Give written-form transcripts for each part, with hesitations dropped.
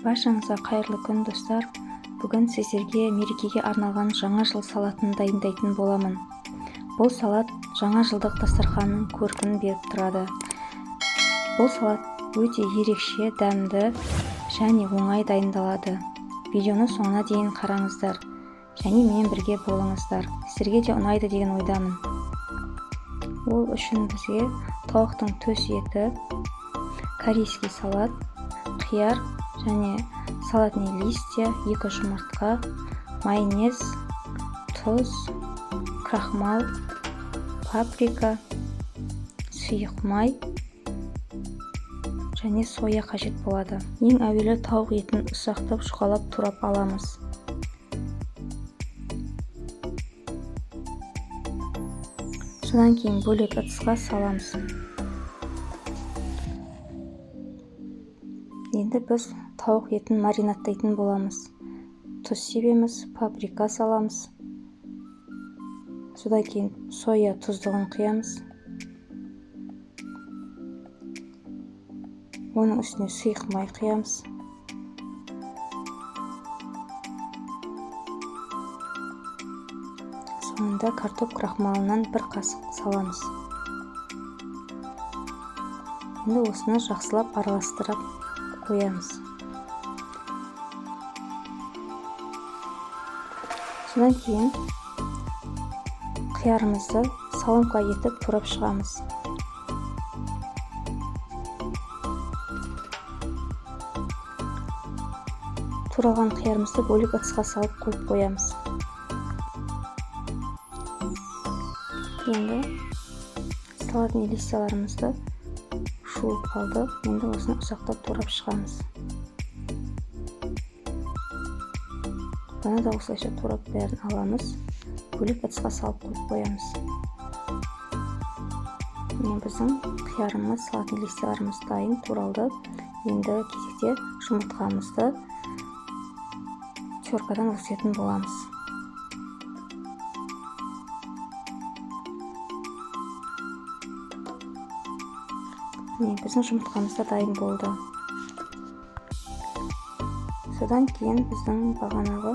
Баршаңызға қайырлы күн, достар. Бүгін сіздерге мерекеге арналған жаңа жыл салатын дайындайтын боламын. Бұл салат жаңа жылдық дастарханның көркін беріп тұрады. Бұл салат өте ерекше, дәмді және оңай дайындалады. Видеоны соңына дейін қараңыздар және менен бірге болыңыздар. Сіздерге де ұнайды деген ойдамын. Ол үшін бізге тауықтың төс еті, корейский салат, қияр және салатный листья, 2 жұмыртқа, майонез, тұз, крахмал, паприка, сұйық май және соя қажет болады. Ең әуелі тауық етін ұсақтап жұқалап турап аламыз. Содан кейін бөлек ыдысқа саламыз. Енді біз тауық етін маринаттайтын боламыз. Тұз себеміз, паприка саламыз. Содан кейін соя тұздығын құямыз. Оның үстіне сұйық май құямыз. Соңында картоп крахмалынан 1 қасық саламыз. Енді осыны жақсылап араластырып қоямыз. Содан кейін қиярымызды соломка етіп турап шығамыз. Туралған қиярымызды бөлек ыдысқа салып қойып қоямыз. Енді салатный листьяларымызды жуып алды. Енді осыны ұсақтап турап шығамыз. Бұны да осылайша турап бәрін аламыз. Бөлек ыдысқа салып қойып қоямыз. Біздің қиярымыз, салатный листьяларымыз дайын, туралды. Енді кезекте жұмыртқамызды теркадан өткізетін боламыз. Біздің жұмыртқамыз да дайын болды. Содан кейін біздің бағанағы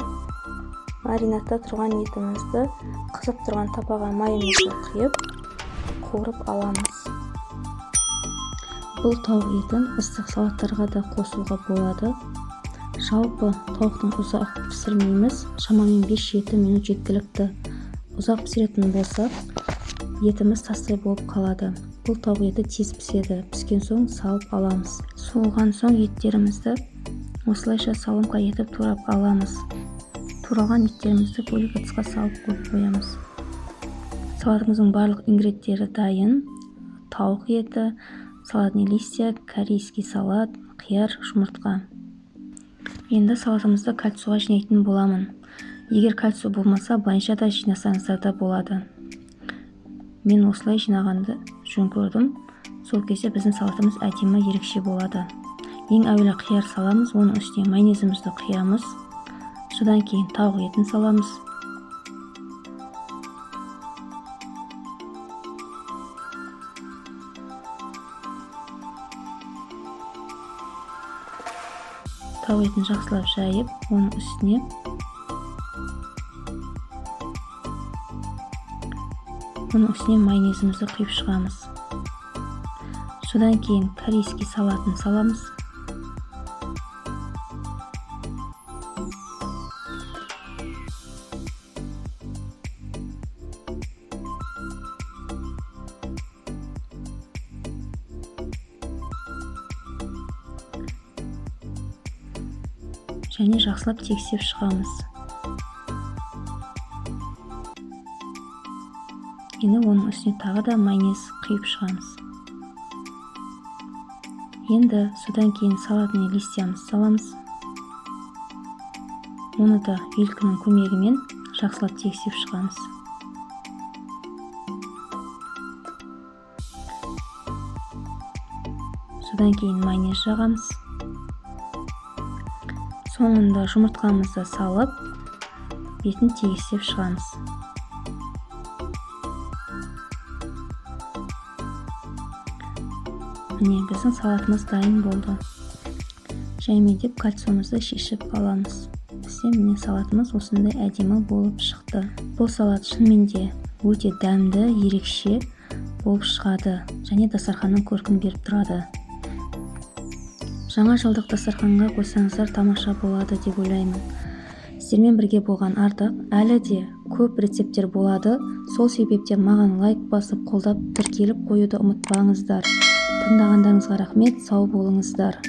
маринатта тұрған етімізді қызып тұрған табаға майымызды құйып, қуырып аламыз. Бұл тауық етін ыстық салаттарға да қосуға болады. Жалпы тауықтың ұзақ пісірмейміз, шамамен 5-7 минут жеткілікті. Ұзақ пісіретін болсақ, етіміз тастай болып қалады. Бұл тауық еті тез піседі. Піскен соң салып аламыз. Суылған соң еттерімізді осылайша соломка етіп турап аламыз. Туралған еттерімізді бөлек ыдысқа салып қойып қоямыз. Салатымыздың барлық ингредиенттері дайын. Тауық еті, салатный листья, корейский салат, қияр, жұмыртқа. Енді салатымызды кальцуға жинайтын боламын. Егер кальцу болмаса, былайша да жинасаңыздар да болады. Мен осылай жинағанды жөн көрдім. Сол кезде біздің салатымыз әдемі ерекше болады. Ең әуелі қияр саламыз, оның үстіне майонезімізді құямыз. Содан кейін тауық етін саламыз. Тауық етін жақсылап жайып, оның үстіне майонезімізді құйып шығамыз. Содан кейін корейский салатын саламыз. Және жақсылап тексеп шығамыз. Енді оның үстіне тағы да майонез құйып шығамыз. Енді содан кейін салатный листьямыз саламыз. Оны да вилканың көмегімен жақсылап тексеп шығамыз. Содан кейін майонез жағамыз. Соңында жұмыртқамызды салып, бетін тегістеп шығамыз. Міне біздің салатымыз дайын болды. жаймендеп кальциясымызды шешіп аламыз. Бізде міне салатымыз осындай әдемі болып шықты. Бұл салат шынымен де өте дәмді, ерекше болып шығады және дастарханның көркін беріп тұрады. Жаңа жылдық дастарханға қойсаңыздар тамаша болады деп ойлаймын. Сіздермен бірге болған артық. Әлі де көп рецепттер болады. Сол себептен маған лайк басып, қолдап, тіркеліп қоюды ұмытпаңыздар. Тыңдағандарыңызға рахмет, сау болыңыздар.